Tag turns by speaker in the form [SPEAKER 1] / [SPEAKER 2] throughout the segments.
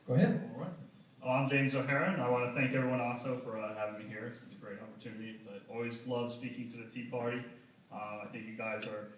[SPEAKER 1] Go ahead.
[SPEAKER 2] All right. I'm James O'Hara, and I want to thank everyone also for having me here. This is a great opportunity. I always love speaking to the Tea Party. I think you guys are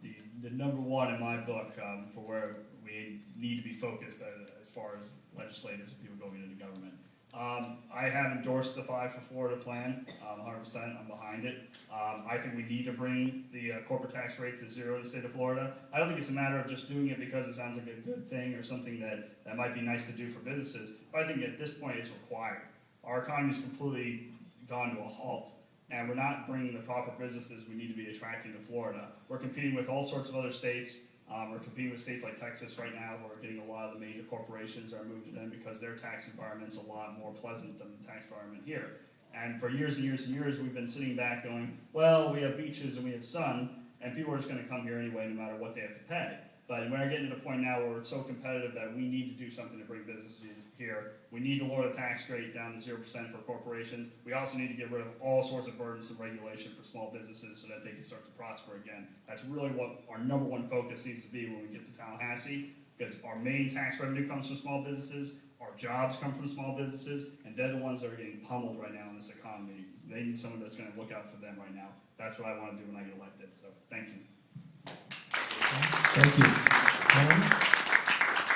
[SPEAKER 2] the number one in my book for where we need to be focused as far as legislators and people going into government. I have endorsed the 5 for Florida plan, 100%, I'm behind it. I think we need to bring the corporate tax rate to 0 in the state of Florida. I don't think it's a matter of just doing it because it sounds like a good thing or something that might be nice to do for businesses, but I think at this point it's required. Our economy's completely gone to a halt, and we're not bringing the proper businesses we need to be attracting to Florida. We're competing with all sorts of other states. We're competing with states like Texas right now, where we're getting a lot of the major corporations are moved to them because their tax environment's a lot more pleasant than the tax environment here. And for years and years and years, we've been sitting back going, well, we have beaches and we have sun, and people are just going to come here anyway, no matter what they have to pay. But we're getting to the point now where it's so competitive that we need to do something to bring businesses here. We need to lower the tax rate down to 0% for corporations. We also need to get rid of all sorts of burdensome regulation for small businesses so that they can start to prosper again. That's really what our number one focus needs to be when we get to Tallahassee, because our main tax revenue comes from small businesses, our jobs come from small businesses, and they're the ones that are getting pummeled right now in this economy. They need someone that's going to look out for them right now. That's what I want to do when I get elected. So thank you.
[SPEAKER 1] Thank you. Melanie?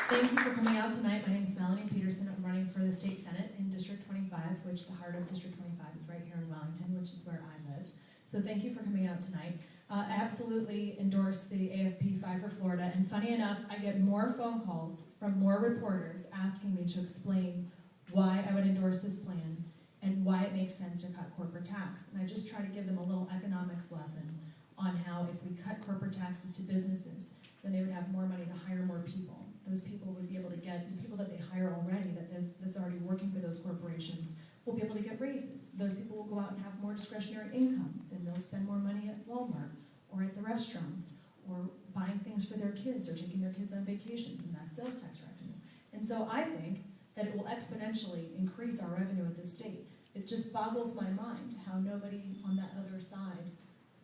[SPEAKER 3] Thank you for coming out tonight. My name is Melanie Peterson. I'm running for the state senate in District 25, which the heart of District 25 is right here in Wellington, which is where I live. So thank you for coming out tonight. I absolutely endorse the AFP 5 for Florida, and funny enough, I get more phone calls from more reporters asking me to explain why I would endorse this plan and why it makes sense to cut corporate tax. And I just try to give them a little economics lesson on how if we cut corporate taxes to businesses, then they would have more money to hire more people. Those people would be able to get, the people that they hire already, that's already working for those corporations, will be able to get raises. Those people will go out and have more discretionary income, then they'll spend more money at Walmart or at the restaurants or buying things for their kids or taking their kids on vacations, and that's sales tax revenue. And so I think that it will exponentially increase our revenue at this state. It just boggles my mind how nobody on that other side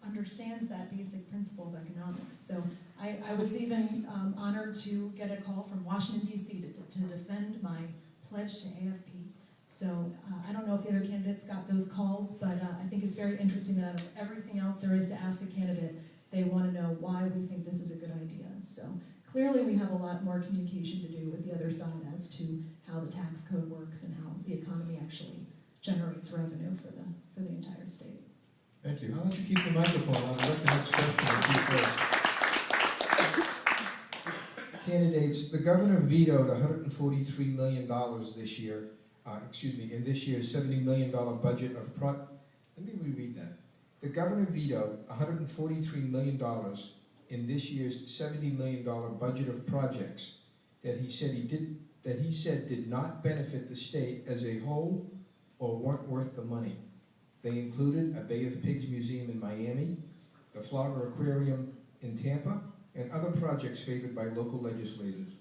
[SPEAKER 3] understands that basic principle of economics. So I was even honored to get a call from Washington, D.C. to defend my pledge to AFP. So I don't know if the other candidates got those calls, but I think it's very interesting that out of everything else there is to ask a candidate, they want to know why we think this is a good idea. So clearly we have a lot more communication to do with the other side as to how the tax code works and how the economy actually generates revenue for the entire state.
[SPEAKER 1] Thank you. I'll let you keep the microphone on. I'll let the next question. Candidates, the governor vetoed $143 million this year, in this year's $70 million budget of let me reread that. The governor vetoed $143 million in this year's $70 million budget of projects that he said did not benefit the state as a whole or weren't worth the money. They included a Bay of Pigs museum in Miami, the Florida Aquarium in Tampa, and other projects favored by local legislators.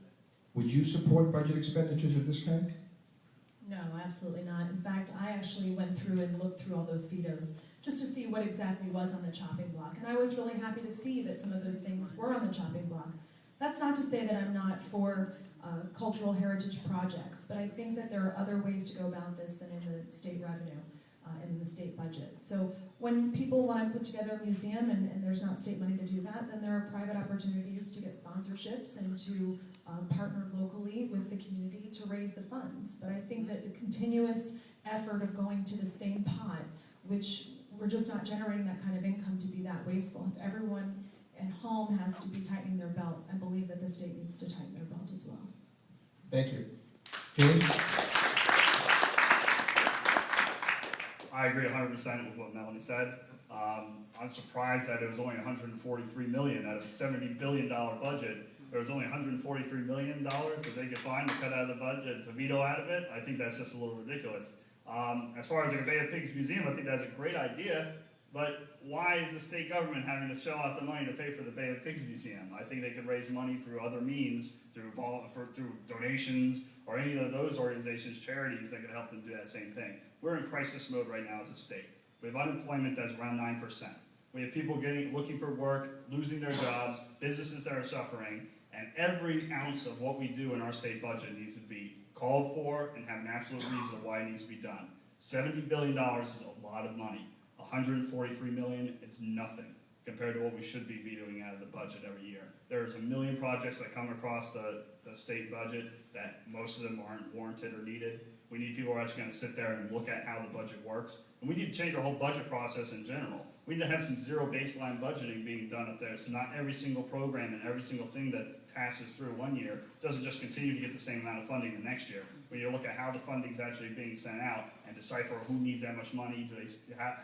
[SPEAKER 1] Would you support budget expenditures of this kind?
[SPEAKER 3] No, absolutely not. In fact, I actually went through and looked through all those vetoes just to see what exactly was on the chopping block. And I was really happy to see that some of those things were on the chopping block. That's not to say that I'm not for cultural heritage projects, but I think that there are other ways to go about this than in the state revenue and in the state budget. So when people want to put together a museum and there's not state money to do that, then there are private opportunities to get sponsorships and to partner locally with the community to raise the funds. But I think that the continuous effort of going to the same pot, which we're just not generating that kind of income to be that wasteful. If everyone at home has to be tightening their belt, I believe that the state needs to tighten their belt as well.
[SPEAKER 1] Thank you. James?
[SPEAKER 2] I agree 100% with what Melanie said. I'm surprised that it was only $143 million out of a $70 billion budget. There was only $143 million that they could find to cut out of the budget, to veto out of it. I think that's just a little ridiculous. As far as the Bay of Pigs Museum, I think that's a great idea, but why is the state government having to shell out the money to pay for the Bay of Pigs Museum? I think they could raise money through other means, through donations, or any of those organizations, charities that could help them do that same thing. We're in crisis mode right now as a state. We have unemployment that's around 9%. We have people looking for work, losing their jobs, businesses that are suffering, and every ounce of what we do in our state budget needs to be called for and have an absolute reason why it needs to be done. $70 billion is a lot of money. $143 million is nothing compared to what we should be vetoing out of the budget every year. There's a million projects that come across the state budget that most of them aren't warranted or needed. We need people who are actually going to sit there and look at how the budget works. And we need to change our whole budget process in general. We need to have some zero baseline budgeting being done up there, so not every single program and every single thing that passes through one year doesn't just continue to get the same amount of funding the next year. We need to look at how the funding is actually being sent out and decipher who needs that much money,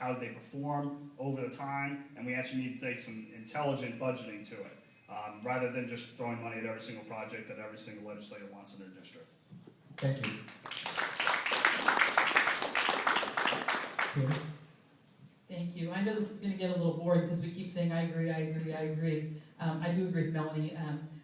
[SPEAKER 2] how do they perform over the time, and we actually need to take some intelligent budgeting to it, rather than just throwing money at every single project that every single legislator wants in their district.
[SPEAKER 1] Thank you. Tammi?
[SPEAKER 4] Thank you. I know this is going to get a little boring because we keep saying, I agree, I agree, I agree. I do agree with Melanie,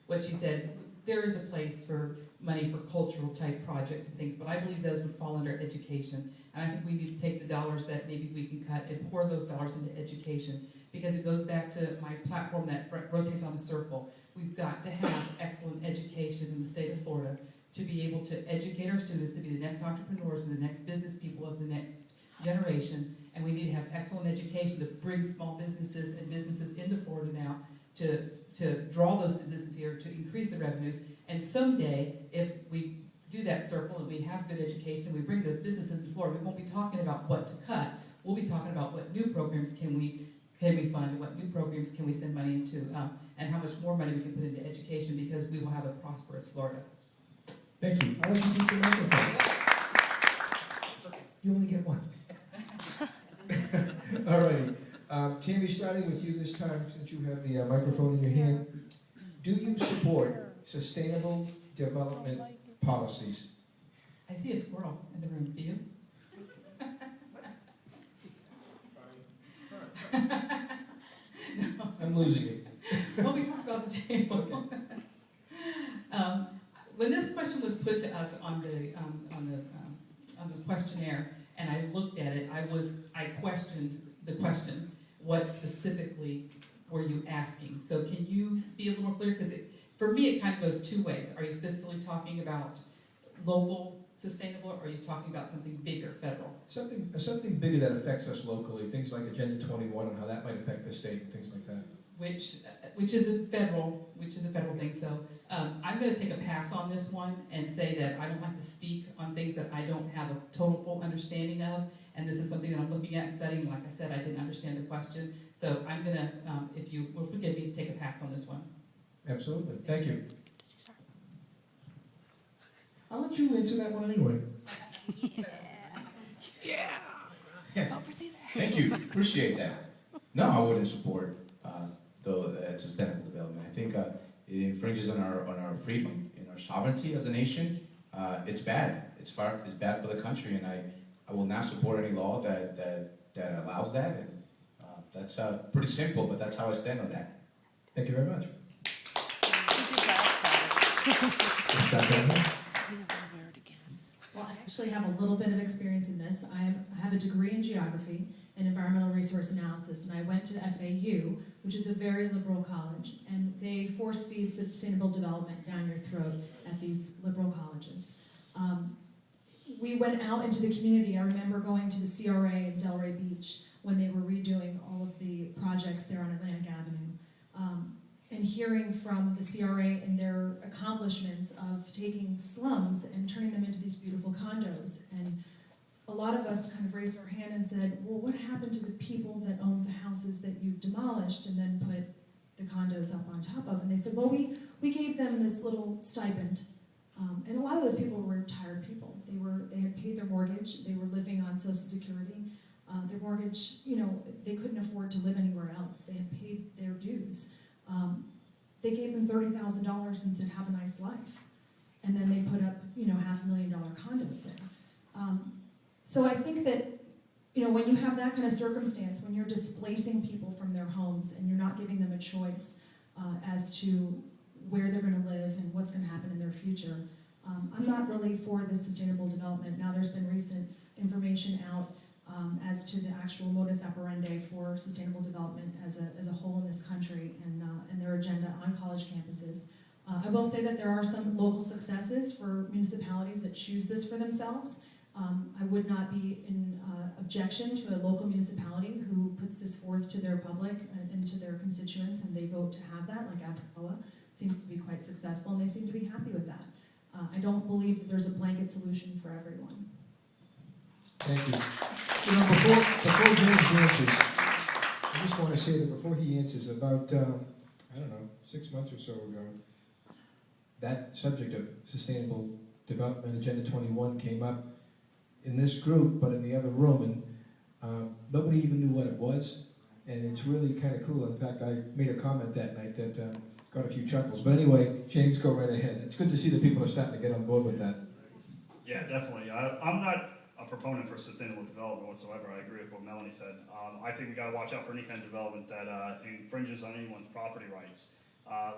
[SPEAKER 4] what she said. There is a place for money for cultural type projects and things, but I believe those would fall under education. And I think we need to take the dollars that maybe we can cut and pour those dollars into education, because it goes back to my platform that rotates on a circle. We've got to have excellent education in the state of Florida to be able to educate our students to be the next entrepreneurs and the next business people of the next generation. And we need to have excellent education to bring small businesses and businesses into Florida now, to draw those businesses here, to increase the revenues. And someday, if we do that circle and we have good education and we bring those businesses into Florida, we won't be talking about what to cut. We'll be talking about what new programs can we fund, what new programs can we send money into, and how much more money we can put into education, because we will have a prosperous Florida.
[SPEAKER 1] Thank you. I'll let you keep the microphone. You only get one. All righty. Tammi, starting with you this time, since you have the microphone in your hand. Do you support sustainable development policies?
[SPEAKER 4] I see a squirrel in the room. Do you?
[SPEAKER 1] I'm losing it.
[SPEAKER 4] Well, we talked about the table. When this question was put to us on the questionnaire, and I looked at it, I questioned the question. What specifically were you asking? So can you be a little more clear? Because for me, it kind of goes two ways. Are you specifically talking about local sustainable, or are you talking about something bigger, federal?
[SPEAKER 1] Something bigger that affects us locally, things like Agenda 21 and how that might affect the state and things like that.
[SPEAKER 4] Which is a federal thing. So I'm going to take a pass on this one and say that I don't like to speak on things that I don't have a total full understanding of. And this is something that I'm looking at studying. Like I said, I didn't understand the question. So I'm going to, if you will forgive me, take a pass on this one.
[SPEAKER 1] Absolutely. Thank you. I'll let you answer that one anyway.
[SPEAKER 5] Thank you. Appreciate that. No, I wouldn't support sustainable development. I think it infringes on our freedom and our sovereignty as a nation. It's bad. It's bad for the country, and I will not support any law that allows that. And that's pretty simple, but that's how I stand on that.
[SPEAKER 1] Thank you very much.
[SPEAKER 3] Well, I actually have a little bit of experience in this. I have a degree in geography and environmental resource analysis, and I went to FAU, which is a very liberal college, and they force feed sustainable development down your throat at these liberal colleges. We went out into the community. I remember going to the CRA in Delray Beach when they were redoing all of the projects there on Atlantic Avenue, and hearing from the CRA and their accomplishments of taking slums and turning them into these beautiful condos. And a lot of us kind of raised our hand and said, well, what happened to the people that owned the houses that you've demolished and then put the condos up on top of? And they said, well, we gave them this little stipend. And a lot of those people were retired people. They had paid their mortgage. They were living on Social Security. Their mortgage, they couldn't afford to live anywhere else. They had paid their dues. They gave them $30,000 and said, have a nice life. And then they put up, $500,000 condos there. So I think that, when you have that kind of circumstance, when you're displacing people from their homes and you're not giving them a choice as to where they're going to live and what's going to happen in their future, I'm not really for the sustainable development. Now there's been recent information out as to the actual modus operandi for sustainable development as a whole in this country and their agenda on college campuses. I will say that there are some local successes for municipalities that choose this for themselves. I would not be in objection to a local municipality who puts this forth to their public and to their constituents, and they vote to have that, like Apacoa seems to be quite successful, and they seem to be happy with that. I don't believe that there's a blanket solution for everyone.
[SPEAKER 1] Thank you. You know, before James answers, I just want to say that before he answers, about, I don't know, 6 months or so ago, that subject of Sustainable Development Agenda 21 came up in this group, but in the other room, and nobody even knew what it was, and it's really kind of cool. In fact, I made a comment that night that got a few chuckles. But anyway, James, go right ahead. It's good to see that people are starting to get on board with that.
[SPEAKER 2] Yeah, definitely. I'm not a proponent for sustainable development whatsoever. I agree with what Melanie said. I think we got to watch out for any kind of development that infringes on anyone's property rights.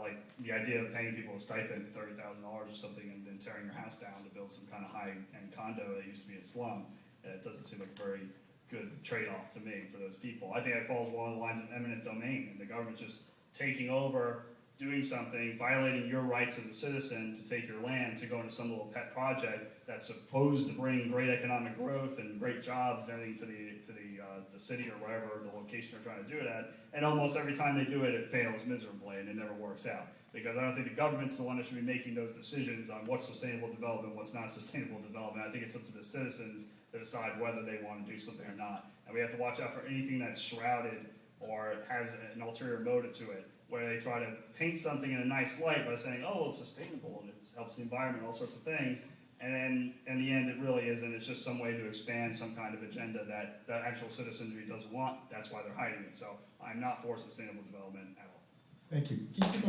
[SPEAKER 2] Like the idea of paying people a stipend, $30,000 or something, and then tearing your house down to build some kind of high-end condo that used to be a slum. It doesn't seem like a very good trade-off to me for those people. I think it falls along the lines of eminent domain, and the government just taking over, doing something, violating your rights as a citizen to take your land to go into some little pet project that's supposed to bring great economic growth and great jobs and everything to the city or wherever the location they're trying to do it at. And almost every time they do it, it fails miserably and it never works out. Because I don't think the government's the one that should be making those decisions on what's sustainable development, what's not sustainable development. I think it's up to the citizens to decide whether they want to do something or not. And we have to watch out for anything that's shrouded or has an ulterior motive to it, where they try to paint something in a nice light by saying, oh, well, it's sustainable and it helps the environment, all sorts of things. And then in the end, it really isn't. It's just some way to expand some kind of agenda that the actual citizenry doesn't want. That's why they're hiding it. So I'm not for sustainable development at all.
[SPEAKER 1] Thank you. Keep your mic